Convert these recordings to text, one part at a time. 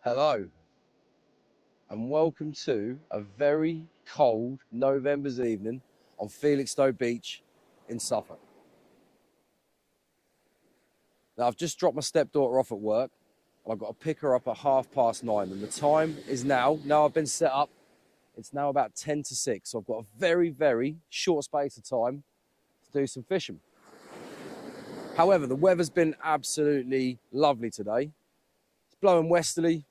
Hello, and welcome to a very cold November's evening on Felixstowe Beach in Suffolk. Now, I've just dropped my stepdaughter off at work, and I've got to pick her up at 9:30, and the time is now I've been set up, it's now about 10 to 6, so I've got a very, very short space of time to do some fishing. However, the weather's been absolutely lovely today. It's blowing westerly,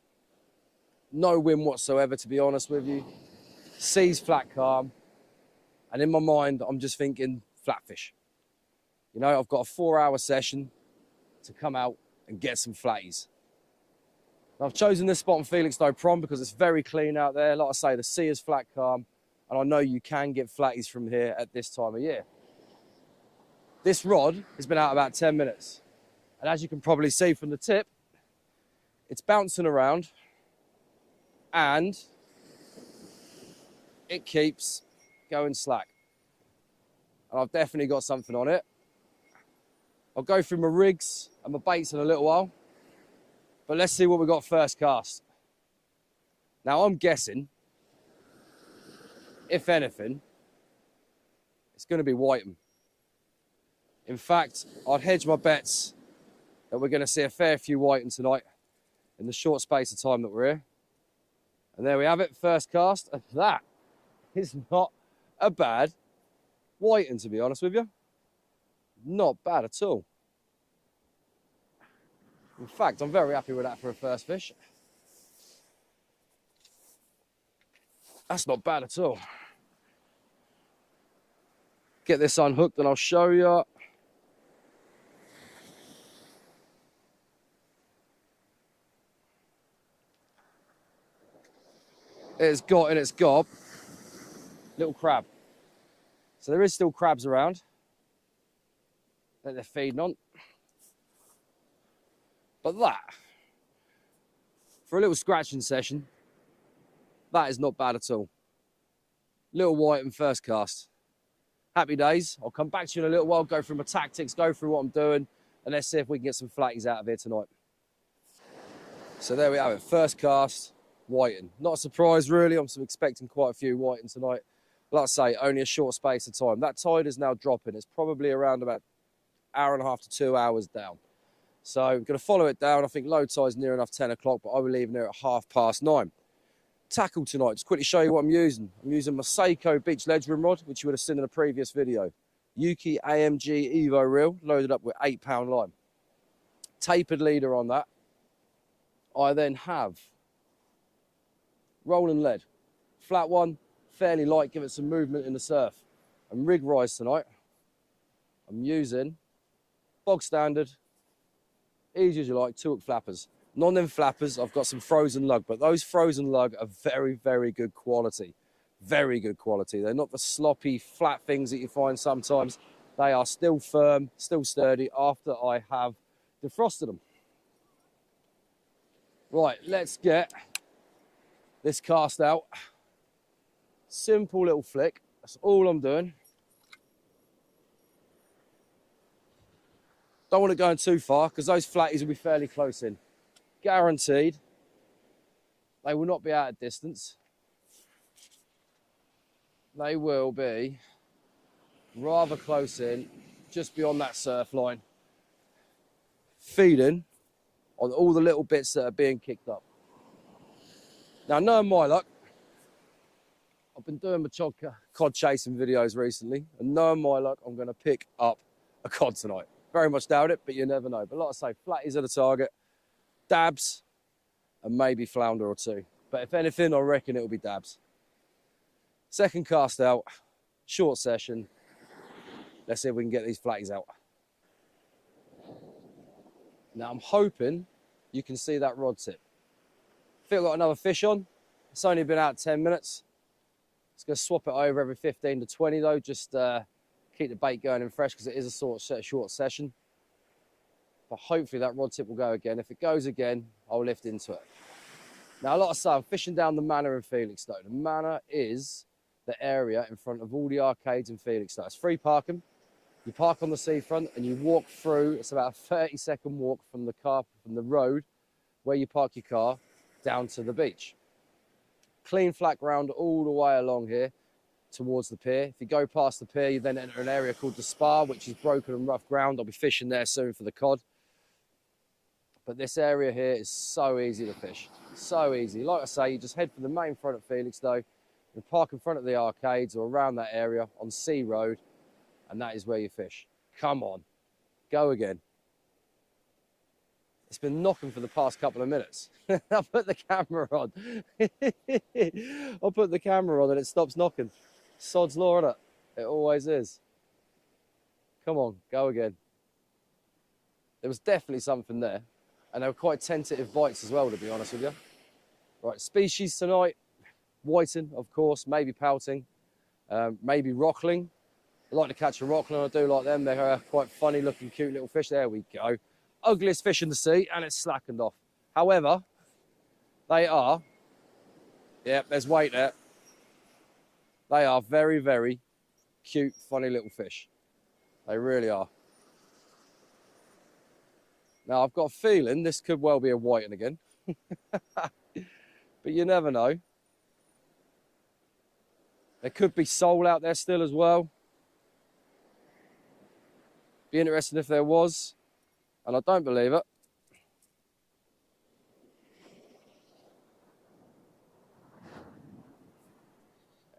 no wind whatsoever, to be honest with you. Sea's flat calm, and in my mind, I'm just thinking flatfish. You know, I've got a 4-hour session to come out and get some flatties. Now, I've chosen this spot on Felixstowe Prom because it's very clean out there. Like I say, the sea is flat calm, and I know you can get flatties from here at this time of year. This rod has been out about 10 minutes, and as you can probably see from the tip, it's bouncing around, and it keeps going slack. And I've definitely got something on it. I'll go through my rigs and my baits in a little while, but let's see what we got first cast. Now, I'm guessing, if anything, it's going to be whiting. In fact, I'd hedge my bets that we're going to see a fair few whiting tonight in the short space of time that we're here. And there we have it, first cast. And that is not a bad whiting, to be honest with you. Not bad at all. In fact, I'm very happy with that for a first fish. That's not bad at all. Get this unhooked and I'll show you. It's got in its gob little crab. So there is still crabs around that they're feeding on. But that, for a little scratching session, that is not bad at all. Little white and first cast. Happy days. I'll come back to you in a little while, go through my tactics, go through what I'm doing, and let's see if we can get some flatties out of here tonight. So there we have it, first cast, whiting. Not a surprise really, I'm expecting quite a few whiting tonight. Like I say, only a short space of time. That tide is now dropping. It's probably around about 1.5 to 2 hours down. So I'm going to follow it down. I think low tide's near enough 10 o'clock, but I will leave near at 9:30. Tackle tonight, just quickly show you what I'm using. I'm using my Seiko Beach Ledge Rim Rod, which you would have seen in a previous video. Yuki AMG Evo reel, loaded up with 8-pound line. Tapered leader on that. I then have rolling lead. Flat one, fairly light, give it some movement in the surf. And rig rise tonight, I'm using bog standard, easy as you like, 2-hook flappers. Non them flappers, I've got some frozen lug, but those frozen lug are very, very good quality. Very good quality. They're not the sloppy, flat things that you find sometimes. They are still firm, still sturdy after I have defrosted them. Right, let's get this cast out. Simple little flick. That's all I'm doing. Don't want it going too far because those flatties will be fairly close in. Guaranteed. They will not be out of distance. They will be rather close in, just beyond that surf line. Feeding on all the little bits that are being kicked up. Now, knowing my luck, I've been doing my cod chasing videos recently, and knowing my luck, I'm going to pick up a cod tonight. Very much doubt it, but you never know. But like I say, flatties are the target, dabs, and maybe flounder or two. But if anything, I reckon it'll be dabs. Second cast out, short session. Let's see if we can get these flatties out. Now, I'm hoping you can see that rod tip. I think I've got another fish on. It's only been out 10 minutes. It's going to swap it over every 15 to 20 though, just keep the bait going and fresh because it is a sort of short session. But hopefully that rod tip will go again. If it goes again, I'll lift into it. Now, like I say, I'm fishing down the Manor in Felixstowe. The Manor is the area in front of all the arcades in Felixstowe. It's free parking. You park on the seafront and you walk through. It's about a 30-second walk from the road where you park your car down to the beach. Clean flat ground all the way along here towards the pier. If you go past the pier, you then enter an area called the Spa, which is broken and rough ground. I'll be fishing there soon for the cod. But this area here is so easy to fish. So easy. Like I say, you just head for the main front of Felixstowe, you park in front of the arcades or around that area on Sea Road, and that is where you fish. Come on, go again. It's been knocking for the past couple of minutes. I'll put the camera on. I'll put the camera on and it stops knocking. Sod's law, isn't it? It always is. Come on, go again. There was definitely something there. And they were quite tentative bites as well, to be honest with you. Right, species tonight. Whiting, of course, maybe pouting, maybe rockling. I like to catch a rockling, I do like them. They're quite funny looking, cute little fish. There we go. Ugliest fish in the sea, and it's slackened off. However, they are, yeah, there's weight there. They are very, very cute, funny little fish. They really are. Now, I've got a feeling this could well be a whiting again. But you never know. There could be sole out there still as well. Be interesting if there was. And I don't believe it.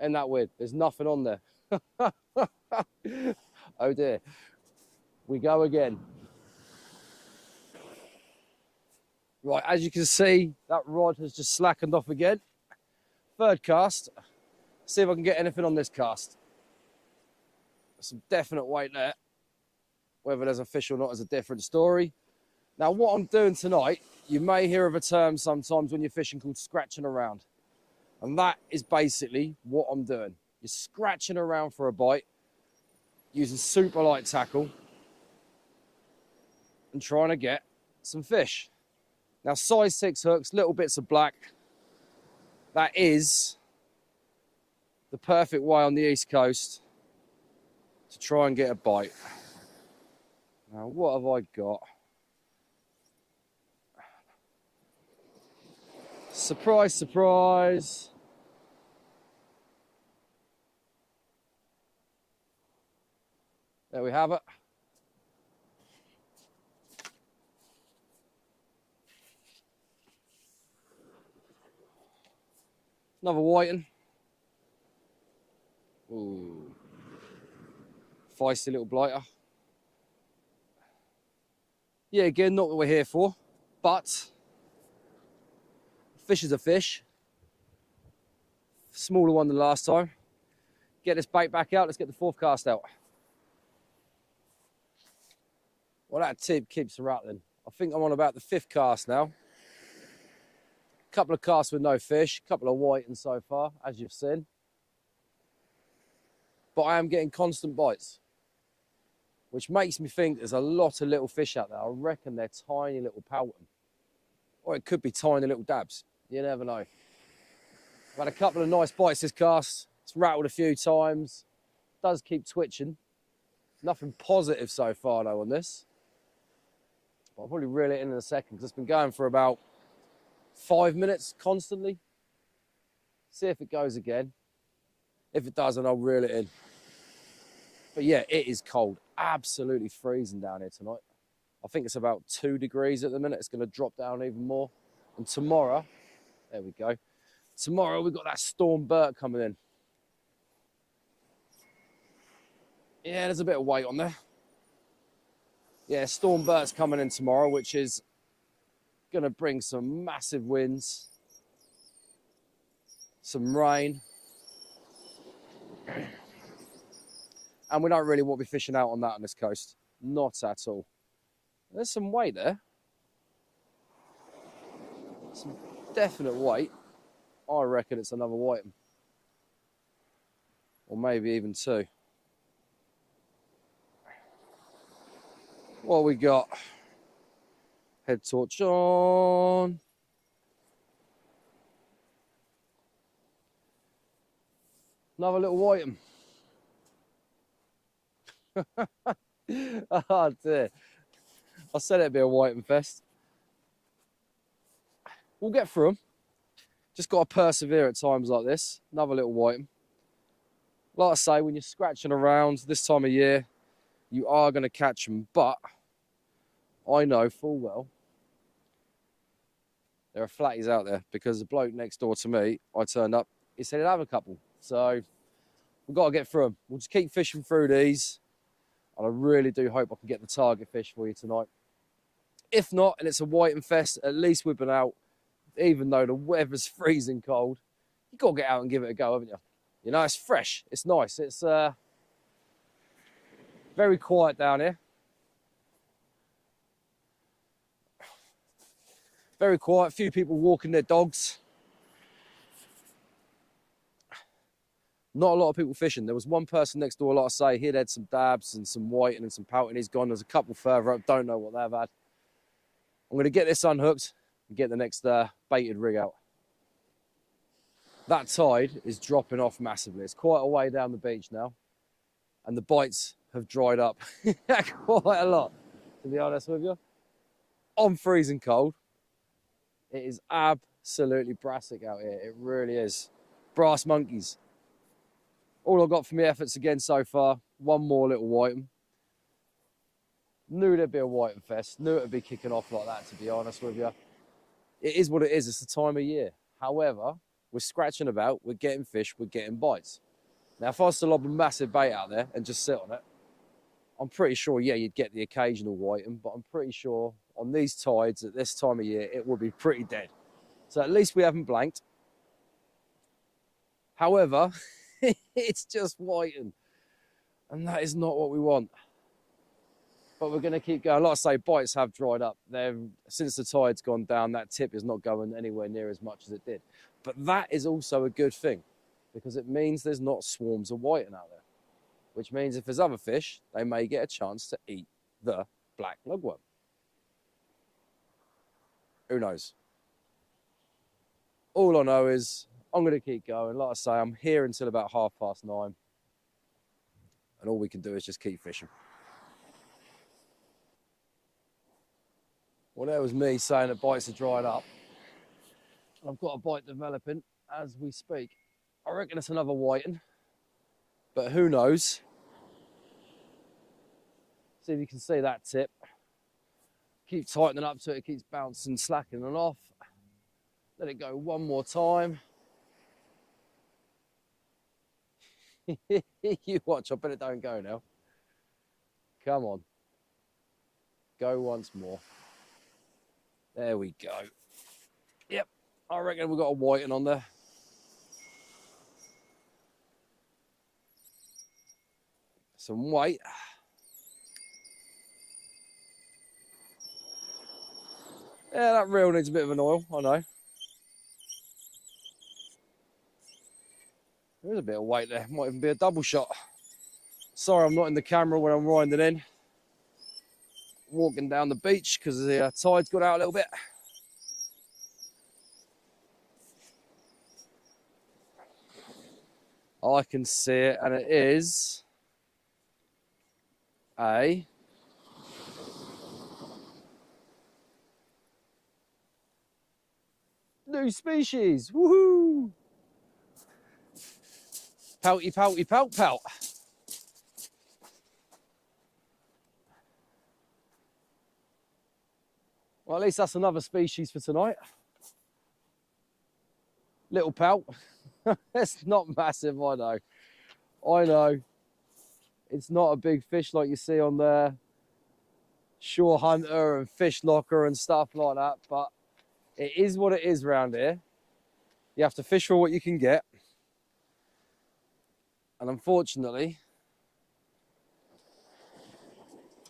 Isn't that weird? There's nothing on there. Oh dear. We go again. Right, as you can see, that rod has just slackened off again. Third cast. See if I can get anything on this cast. Some definite weight there. Whether there's a fish or not is a different story. Now, what I'm doing tonight, you may hear of a term sometimes when you're fishing called scratching around. And that is basically what I'm doing. You're scratching around for a bite, using super light tackle, and trying to get some fish. Now, size 6 hooks, little bits of black. That is the perfect way on the East Coast to try and get a bite. Now, what have I got? Surprise, surprise. There we have it. Another whiting. Ooh. Feisty little blighter. Yeah, again, not what we're here for, but fish is a fish. Smaller one than last time. Get this bait back out. Let's get the fourth cast out. Well, that tip keeps rattling. I think I'm on about the fifth cast now. Couple of casts with no fish, couple of whiting so far, as you've seen. But I am getting constant bites, which makes me think there's a lot of little fish out there. I reckon they're tiny little pouting. Or it could be tiny little dabs. You never know. I've had a couple of nice bites this cast. It's rattled a few times. Does keep twitching. Nothing positive so far though on this. But I'll probably reel it in a second because it's been going for about 5 minutes constantly. See if it goes again. If it doesn't, I'll reel it in. But yeah, it is cold. Absolutely freezing down here tonight. I think it's about 2 degrees at the minute. It's going to drop down even more. And tomorrow, there we go. Tomorrow we've got that storm Bert coming in. Yeah, there's a bit of weight on there. Yeah, storm Bert's coming in tomorrow, which is going to bring some massive winds, some rain. And we don't really want to be fishing out on that on this coast. Not at all. There's some weight there. Some definite weight. I reckon it's another whiting. Or maybe even 2. What we got? Head torch on. Another little whiting. Oh dear. I said it'd be a whiting fest. We'll get through them. Just got to persevere at times like this. Another little whiting. Like I say, when you're scratching around this time of year, you are going to catch them. But I know full well there are flatties out there, because the bloke next door to me, I turned up, he said he'd have a couple. So we've got to get through them. We'll just keep fishing through these. And I really do hope I can get the target fish for you tonight. If not, and it's a whiting fest, at least we've been out, even though the weather's freezing cold. You've got to get out and give it a go, haven't you? You know, it's fresh, it's nice. It's very quiet down here. Very quiet, few people walking their dogs. Not a lot of people fishing. There was one person next door, like I say, he'd had some dabs and some whiting and some pouting. He's gone. There's a couple further up, don't know what they've had. I'm going to get this unhooked and get the next baited rig out. That tide is dropping off massively. It's quite a way down the beach now. And the bites have dried up quite a lot, to be honest with you. I'm freezing cold. It is absolutely brassic out here. It really is. Brass monkeys. All I've got for my efforts again so far, one more little whiting. Knew there'd be a whiting fest. Knew it'd be kicking off like that, to be honest with you. It is what it is. It's the time of year. However, we're scratching about, we're getting fish, we're getting bites. Now, if I was to lob a massive bait out there and just sit on it, I'm pretty sure, yeah, you'd get the occasional whiting, but I'm pretty sure on these tides at this time of year, it would be pretty dead. So at least we haven't blanked. However, it's just whiting, and that is not what we want. But we're going to keep going. Like I say, bites have dried up. Since the tide's gone down, that tip is not going anywhere near as much as it did. But that is also a good thing, because it means there's not swarms of whiting out there, which means if there's other fish, they may get a chance to eat the black lugworm. Who knows? All I know is I'm going to keep going. Like I say, I'm here until about 9:30. And all we can do is just keep fishing. Well, there was me saying that bites are dried up. I've got a bite developing as we speak. I reckon it's another whiting, but who knows? See if you can see that tip. Keep tightening up so it keeps bouncing, slackening off. Let it go one more time. You watch, I bet it don't go now. Come on. Go once more. There we go. Yep, I reckon we've got a whiting on there. Some weight. Yeah, that reel needs a bit of an oil, I know. There's a bit of weight there. Might even be a double shot. Sorry, I'm not in the camera when I'm winding in. Walking down the beach because the tide's got out a little bit. I can see it, and it is a new species. Woohoo! Pouty, pouty, pout, pout. Well, at least that's another species for tonight. Little pout. It's not massive, I know. I know. It's not a big fish like you see on the Shore Hunter and Fish Locker and stuff like that, but it is what it is around here. You have to fish for what you can get. And unfortunately,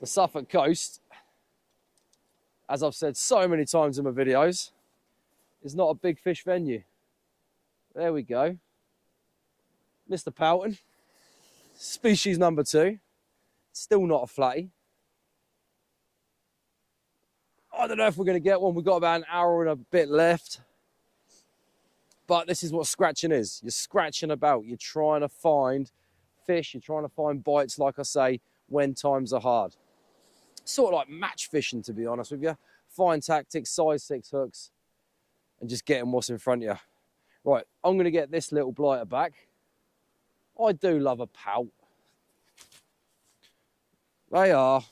the Suffolk coast, as I've said so many times in my videos, is not a big fish venue. There we go. Mr. Poughton, species number 2. Still not a flatty. I don't know if we're going to get one. We've got about an hour and a bit left. But this is what scratching is. You're scratching about. You're trying to find fish. You're trying to find bites, like I say, when times are hard. Sort of like match fishing, to be honest with you. Fine tactics, size 6 hooks, and just getting what's in front of you. Right, I'm going to get this little blighter back. I do love a pout. They are,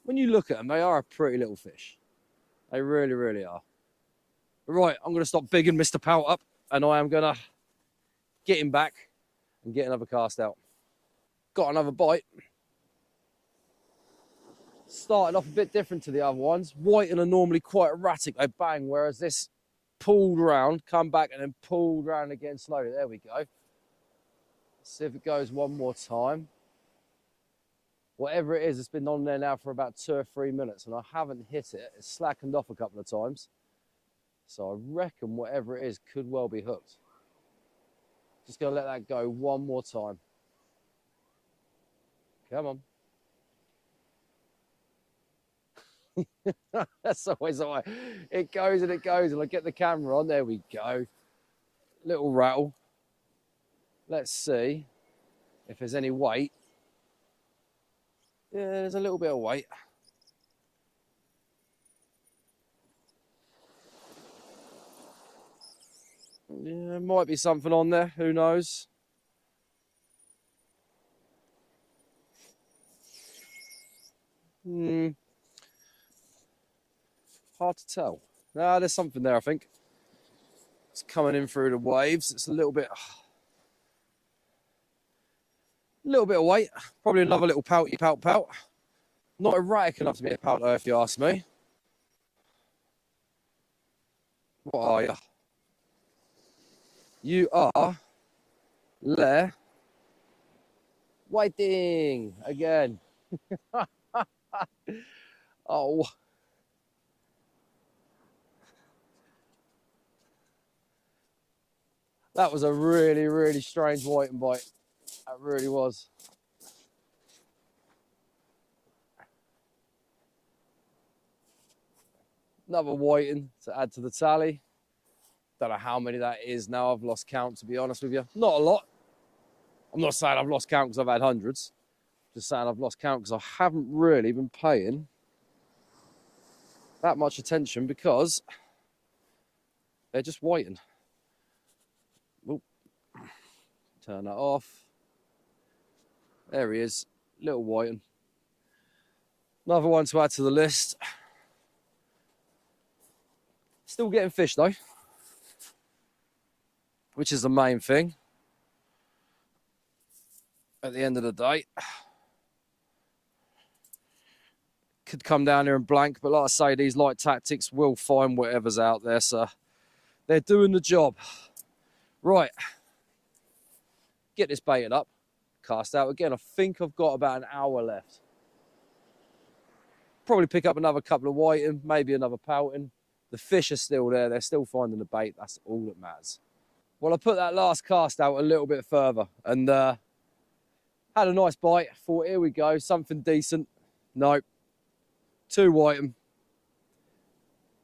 when you look at them, they are a pretty little fish. They really, really are. Right, I'm going to stop bigging Mr. Pout up, and I am going to get him back and get another cast out. Got another bite. Started off a bit different to the other ones. Whiting are normally quite erratic. They bang, whereas this pulled round, come back, and then pulled round again slowly. There we go. Let's see if it goes one more time. Whatever it is, it's been on there now for about 2 or 3 minutes, and I haven't hit it. It's slackened off a couple of times. So I reckon whatever it is could well be hooked. Just going to let that go one more time. Come on. That's always the way. It goes and it goes, and I get the camera on. There we go. Little rattle. Let's see if there's any weight. Yeah, there's a little bit of weight. Yeah, there might be something on there. Who knows? Hard to tell. Nah, there's something there, I think. It's coming in through the waves. It's a little bit of weight. Probably another little pouty pout. Not erratic enough to be a pout, though, if you ask me. What are you? You are whiting again. Oh. That was a really, really strange whiting bite. That really was. Another whiting to add to the tally. Don't know how many that is now. I've lost count, to be honest with you. Not a lot. I'm not saying I've lost count because I've had hundreds. Just saying I've lost count because I haven't really been paying that much attention because they're just whiting. Oop. Turn that off. There he is. Little whiting. Another one to add to the list. Still getting fish though, which is the main thing at the end of the day. Could come down here and blank, but like I say, these light tactics will find whatever's out there, so they're doing the job. Right, get this baited up, cast out again. I think I've got about an hour left. Probably pick up another couple of whiting, maybe another pouting. The fish are still there, they're still finding the bait, that's all that matters. Well, I put that last cast out a little bit further and had a nice bite. Thought, here we go, something decent. Nope. 2 whiting.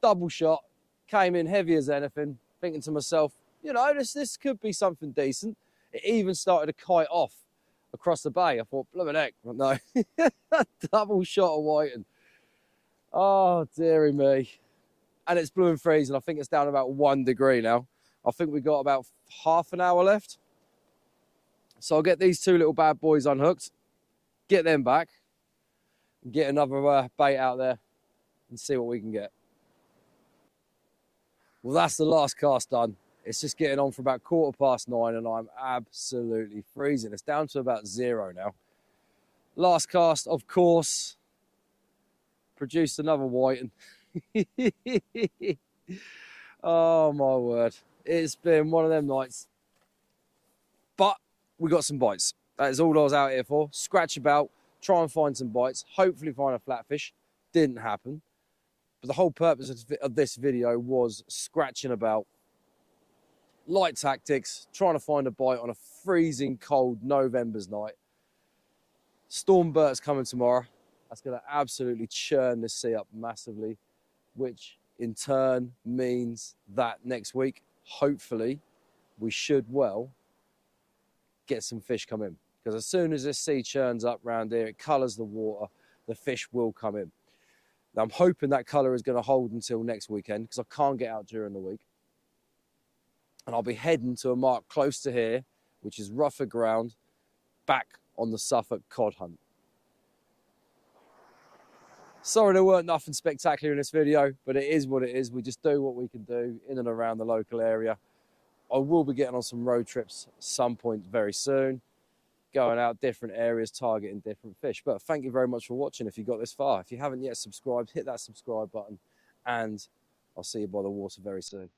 Double shot. Came in heavy as anything. Thinking to myself, you know, this could be something decent. It even started to kite off across the bay. I thought, blooming heck. No. Double shot of whiting. Oh, dearie me. And it's blue and freezing. I think it's down about 1 degree now. I think we've got about half an hour left. So I'll get these 2 little bad boys unhooked, get them back, and get another bait out there and see what we can get. Well, that's the last cast done. It's just getting on for about 9:15 and I'm absolutely freezing. It's down to about 0 now. Last cast, of course, produced another whiting. Oh my word. It's been one of them nights. But we got some bites. That is all I was out here for. Scratch about, try and find some bites, hopefully find a flatfish. Didn't happen. But the whole purpose of this video was scratching about, light tactics, trying to find a bite on a freezing cold November's night. Storm Bert's coming tomorrow. That's going to absolutely churn this sea up massively, which in turn means that next week, hopefully, we should well get some fish come in. Because as soon as this sea churns up round here, it colours the water, the fish will come in. Now, I'm hoping that colour is going to hold until next weekend because I can't get out during the week. And I'll be heading to a mark close to here, which is rougher ground, back on the Suffolk cod hunt. Sorry there weren't nothing spectacular in this video, but it is what it is. We just do what we can do in and around the local area. I will be getting on some road trips at some point very soon, going out different areas, targeting different fish. But thank you very much for watching if you got this far. If you haven't yet subscribed, hit that subscribe button, and I'll see you by the water very soon.